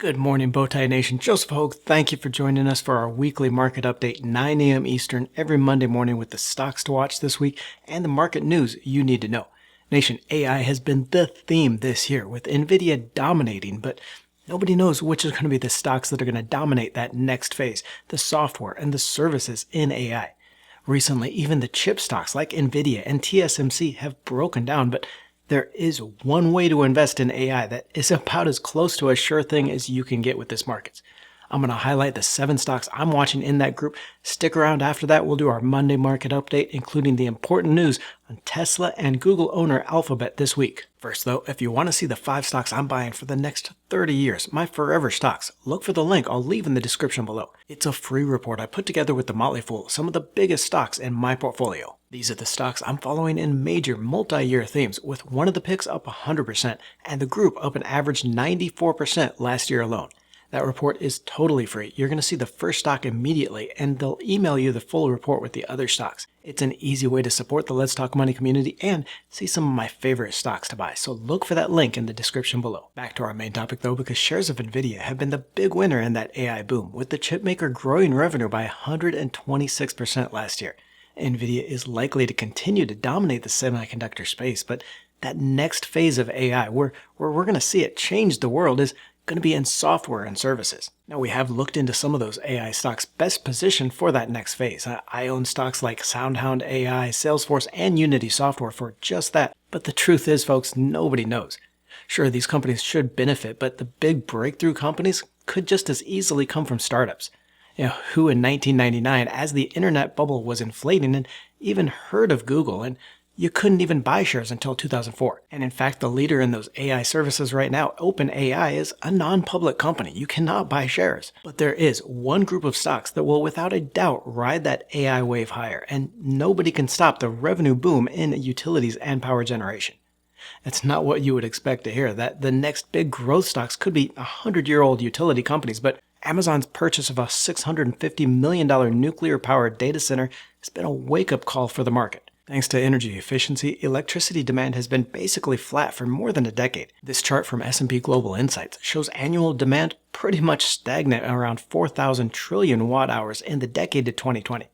Good morning, Bowtie Nation. Joseph Hogue, thank you for joining us for our weekly market update, 9 a.m. Eastern, every Monday morning with the stocks to watch this week and the market news you need to know. Nation, AI has been the theme this year, with Nvidia dominating, but nobody knows which is going to be the stocks that are going to dominate that next phase, the software and the services in AI. Recently, even the chip stocks like Nvidia and TSMC have broken down, but there is one way to invest in AI that is about as close to a sure thing as you can get with this market. I'm going to highlight the 7 stocks I'm watching in that group. Stick around after that. We'll do our Monday market update, including the important news on Tesla and Google owner Alphabet this week. First though, if you want to see the 5 stocks I'm buying for the next 30 years, my forever stocks, look for the link I'll leave in the description below. It's a free report I put together with the Motley Fool, some of the biggest stocks in my portfolio. These are the stocks I'm following in major multi-year themes, with one of the picks up 100% and the group up an average 94% last year alone. That report is totally free. You're going to see the first stock immediately, and they'll email you the full report with the other stocks. It's an easy way to support the Let's Talk Money community and see some of my favorite stocks to buy, so look for that link in the description below. Back to our main topic though, because shares of Nvidia have been the big winner in that AI boom, with the chipmaker growing revenue by 126% last year. Nvidia is likely to continue to dominate the semiconductor space, but that next phase of AI, where we're going to see it change the world, is going to be in software and services. Now, we have looked into some of those AI stocks best positioned for that next phase. I own stocks like SoundHound AI, Salesforce, and Unity Software for just that. But the truth is, folks, nobody knows. Sure, these companies should benefit, but the big breakthrough companies could just as easily come from startups. Who in 1999, as the internet bubble was inflating, and even heard of Google, and you couldn't even buy shares until 2004. And in fact, the leader in those AI services right now, OpenAI, is a non-public company. You cannot buy shares. But there is one group of stocks that will without a doubt ride that AI wave higher, and nobody can stop the revenue boom in utilities and power generation. It's not what you would expect to hear, that the next big growth stocks could be 100-year-old utility companies, but Amazon's purchase of a $650 million nuclear-powered data center has been a wake-up call for the market. Thanks to energy efficiency, electricity demand has been basically flat for more than a decade. This chart from S&P Global Insights shows annual demand pretty much stagnant around 4,000 trillion watt-hours in the decade to 2020.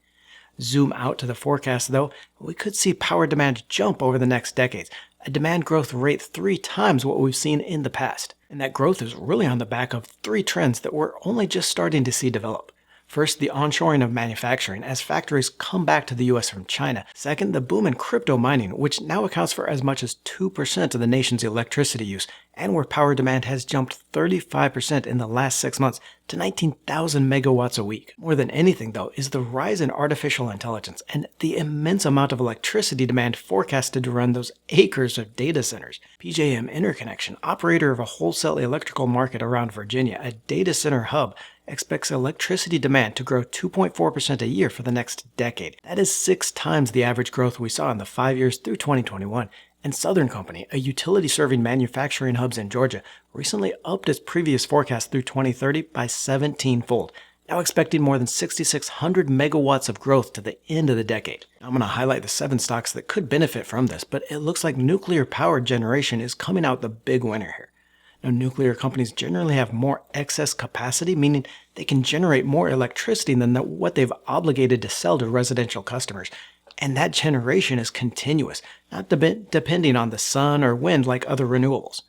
Zoom out to the forecast though, we could see power demand jump over the next decades, a demand growth rate 3 times what we've seen in the past. And that growth is really on the back of 3 trends that we're only just starting to see develop. First, the onshoring of manufacturing as factories come back to the US from China. Second, the boom in crypto mining, which now accounts for as much as 2% of the nation's electricity use, and where power demand has jumped 35% in the last 6 months to 19,000 megawatts a week. More than anything, though, is the rise in artificial intelligence and the immense amount of electricity demand forecasted to run those acres of data centers. PJM Interconnection, operator of a wholesale electrical market around Virginia, a data center hub, expects electricity demand to grow 2.4% a year for the next decade. That is 6 times the average growth we saw in the 5 years through 2021. And Southern Company, a utility serving manufacturing hubs in Georgia, recently upped its previous forecast through 2030 by 17-fold, now expecting more than 6,600 megawatts of growth to the end of the decade. I'm going to highlight the 7 stocks that could benefit from this, but it looks like nuclear power generation is coming out the big winner here. Now, nuclear companies generally have more excess capacity, meaning they can generate more electricity than what they've obligated to sell to residential customers. And that generation is continuous, not depending on the sun or wind like other renewables.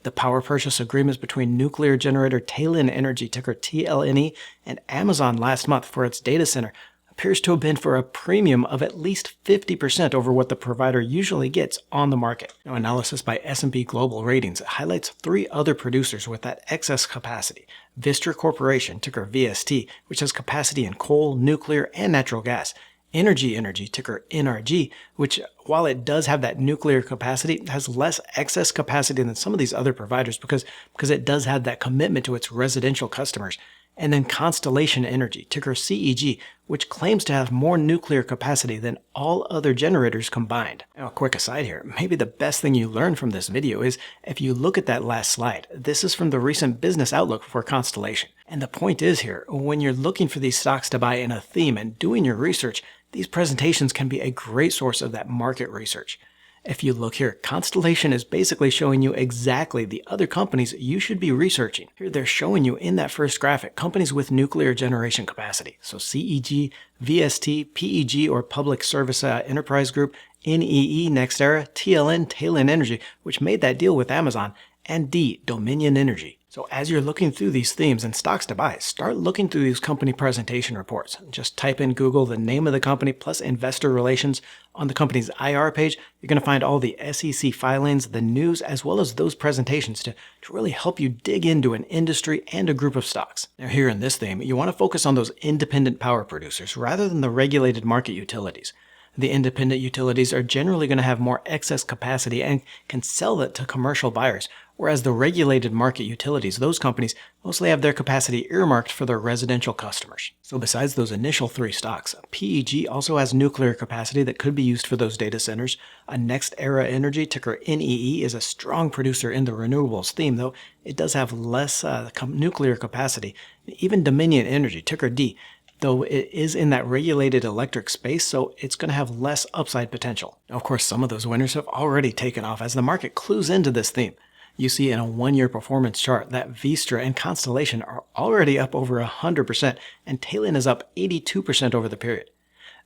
The power purchase agreements between nuclear generator Talen Energy, ticker TLNE, and Amazon last month for its data center appears to have been for a premium of at least 50% over what the provider usually gets on the market. Now, analysis by S&P Global Ratings highlights 3 other producers with that excess capacity. Vistra Corporation, ticker VST, which has capacity in coal, nuclear, and natural gas. Energy, ticker NRG, which, while it does have that nuclear capacity, has less excess capacity than some of these other providers because it does have that commitment to its residential customers. And then Constellation Energy, ticker CEG, which claims to have more nuclear capacity than all other generators combined. Now, a quick aside here, maybe the best thing you learn from this video is if you look at that last slide. This is from the recent business outlook for Constellation. And the point is here, when you're looking for these stocks to buy in a theme and doing your research, these presentations can be a great source of that market research. If you look here, Constellation is basically showing you exactly the other companies you should be researching. Here they're showing you in that first graphic companies with nuclear generation capacity. So CEG, VST, PEG or Public Service Enterprise Group, NEE, NextEra, TLN, Talon Energy, which made that deal with Amazon, and D, Dominion Energy. So as you're looking through these themes and stocks to buy, start looking through these company presentation reports. Just type in Google the name of the company plus investor relations. On the company's IR page, you're going to find all the SEC filings, the news, as well as those presentations to really help you dig into an industry and a group of stocks. Now here in this theme, you want to focus on those independent power producers rather than the regulated market utilities. The independent utilities are generally going to have more excess capacity and can sell that to commercial buyers, whereas the regulated market utilities, those companies, mostly have their capacity earmarked for their residential customers. So besides those initial three stocks, PEG also has nuclear capacity that could be used for those data centers. NextEra Energy, ticker NEE, is a strong producer in the renewables theme, though it does have less nuclear capacity. Even Dominion Energy, ticker D, though it is in that regulated electric space, so it's going to have less upside potential. Now, of course, some of those winners have already taken off as the market clues into this theme. You see in a one-year performance chart that Vistra and Constellation are already up over 100%, and Talon is up 82% over the period.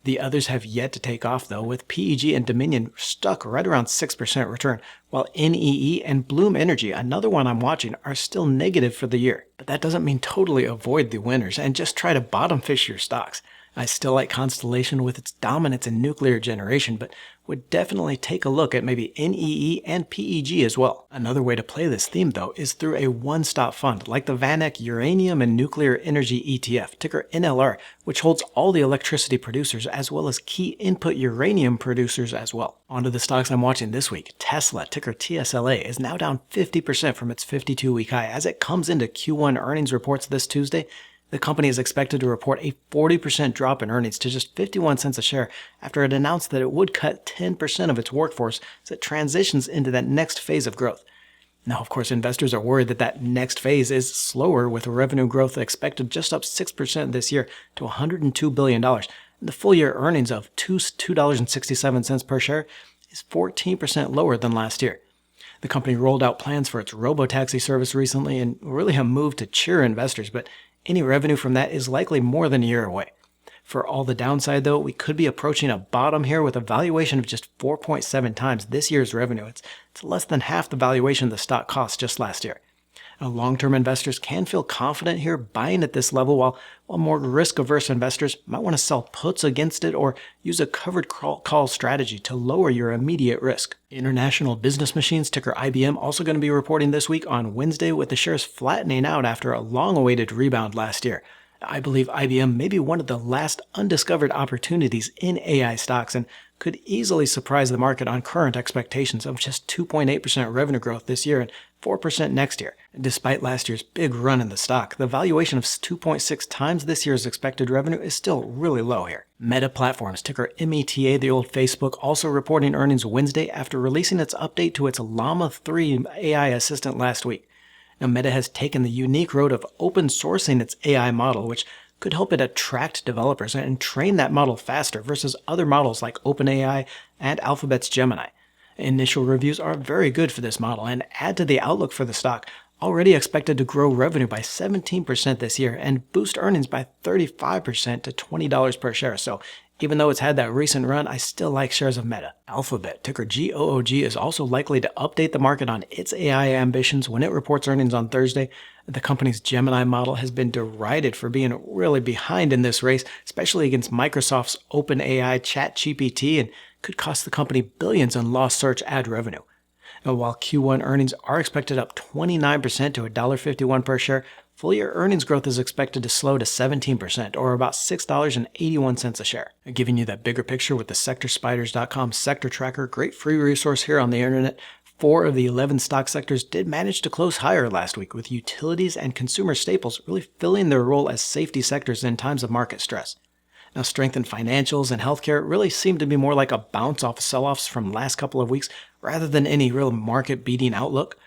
The others have yet to take off, though, with PEG and Dominion stuck right around 6% return, while NEE and Bloom Energy, another one I'm watching, are still negative for the year. But that doesn't mean totally avoid the winners and just try to bottom fish your stocks. I still like Constellation with its dominance in nuclear generation, but would definitely take a look at maybe NEE and PEG as well. Another way to play this theme, though, is through a one-stop fund like the VanEck Uranium and Nuclear Energy ETF, ticker NLR, which holds all the electricity producers as well as key input uranium producers as well. Onto the stocks I'm watching this week. Tesla, ticker TSLA, is now down 50% from its 52-week high as it comes into Q1 earnings reports this Tuesday. The company is expected to report a 40% drop in earnings to just 51 cents a share after it announced that it would cut 10% of its workforce as it transitions into that next phase of growth. Now, of course, investors are worried that that next phase is slower, with revenue growth expected just up 6% this year to $102 billion. And the full-year earnings of $2.67 per share is 14% lower than last year. The company rolled out plans for its robo-taxi service recently and really a move to cheer investors, but any revenue from that is likely more than a year away. For all the downside, though, we could be approaching a bottom here with a valuation of just 4.7 times this year's revenue. It's less than half the valuation the stock cost just last year. Now, long-term investors can feel confident here buying at this level, while more risk-averse investors might want to sell puts against it or use a covered call strategy to lower your immediate risk. International Business Machines, ticker IBM, also going to be reporting this week on Wednesday, with the shares flattening out after a long-awaited rebound last year. I believe IBM may be one of the last undiscovered opportunities in AI stocks and could easily surprise the market on current expectations of just 2.8% revenue growth this year and 4% next year. Despite last year's big run in the stock, the valuation of 2.6 times this year's expected revenue is still really low here. Meta Platforms, ticker META, the old Facebook, also reporting earnings Wednesday after releasing its update to its Llama 3 AI assistant last week. Now, Meta has taken the unique road of open sourcing its AI model, which could help it attract developers and train that model faster versus other models like OpenAI and Alphabet's Gemini. Initial reviews are very good for this model and add to the outlook for the stock, already expected to grow revenue by 17% this year and boost earnings by 35% to $20 per share. So even though it's had that recent run, I still like shares of Meta. Alphabet, ticker GOOG, is also likely to update the market on its AI ambitions when it reports earnings on Thursday. The company's Gemini model has been derided for being really behind in this race, especially against Microsoft's OpenAI ChatGPT, and could cost the company billions in lost search ad revenue. Now, while Q1 earnings are expected up 29% to $1.51 per share, full-year earnings growth is expected to slow to 17%, or about $6.81 a share. Giving you that bigger picture with the SectorSpiders.com sector tracker, great free resource here on the internet. 4 of the 11 stock sectors did manage to close higher last week, with utilities and consumer staples really filling their role as safety sectors in times of market stress. Now, strength in financials and healthcare really seem to be more like a bounce off sell-offs from last couple of weeks rather than any real market-beating outlook.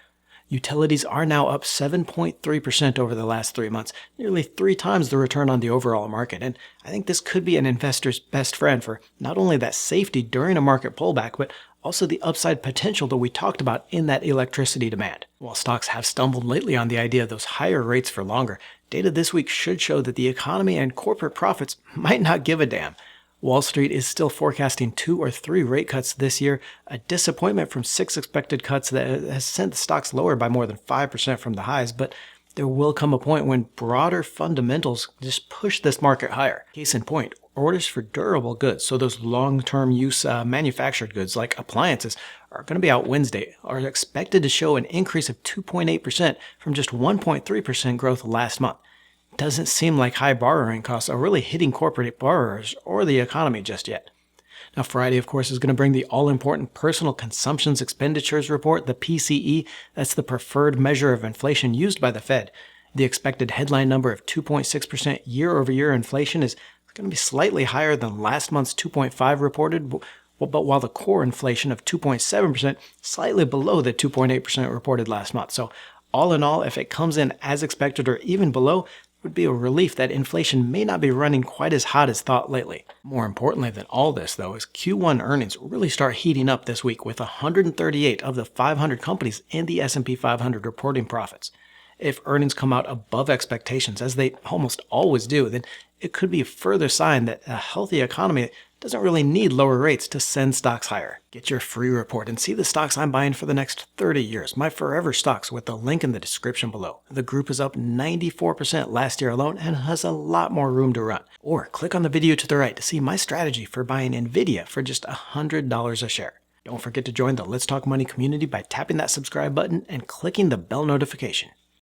Utilities are now up 7.3% over the last 3 months, nearly 3 times the return on the overall market. And I think this could be an investor's best friend for not only that safety during a market pullback, but also the upside potential that we talked about in that electricity demand. While stocks have stumbled lately on the idea of those higher rates for longer, data this week should show that the economy and corporate profits might not give a damn. Wall Street is still forecasting 2 or 3 rate cuts this year, a disappointment from 6 expected cuts that has sent the stocks lower by more than 5% from the highs, but there will come a point when broader fundamentals just push this market higher. Case in point, orders for durable goods, so those long-term use manufactured goods like appliances, are going to be out Wednesday, are expected to show an increase of 2.8% from just 1.3% growth last month. Doesn't seem like high borrowing costs are really hitting corporate borrowers or the economy just yet. Now, Friday, of course, is going to bring the all-important Personal Consumption Expenditures Report, the PCE. That's the preferred measure of inflation used by the Fed. The expected headline number of 2.6% year-over-year inflation is going to be slightly higher than last month's 2.5 reported, but while the core inflation of 2.7% slightly below the 2.8% reported last month. So all in all, if it comes in as expected or even below, would be a relief that inflation may not be running quite as hot as thought lately. More importantly than all this, though, is Q1 earnings really start heating up this week with 138 of the 500 companies in the S&P 500 reporting profits. If earnings come out above expectations, as they almost always do, then it could be a further sign that a healthy economy doesn't really need lower rates to send stocks higher. Get your free report and see the stocks I'm buying for the next 30 years, my forever stocks, with the link in the description below. The group is up 94% last year alone and has a lot more room to run. Or click on the video to the right to see my strategy for buying Nvidia for just $100 a share. Don't forget to join the Let's Talk Money community by tapping that subscribe button and clicking the bell notification.